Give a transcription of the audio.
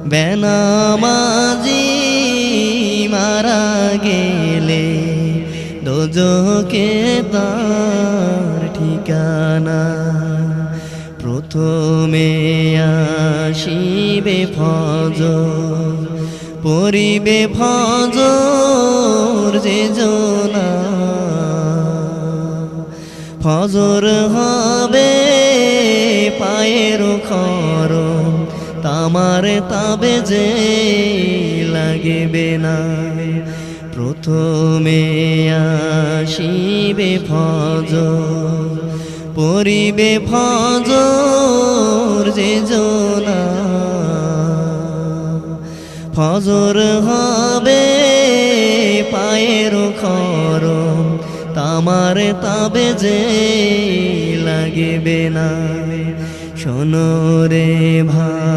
বেনামাজি মারা গেলে দোজখে তার ঠিকানা। প্রথমে আসিবে ফজর, পড়িবে ফজর যে জোনা। ফজর হবে পায়ের খরম, তামার তাবে যে লাগবে না। প্রথমে আসিবে ফজর, পড়িবে ফজর যে জোনা। ফজর হবে পায়ের খরম, তামার তাবে যে লাগবে না। শোনো রে ভাই।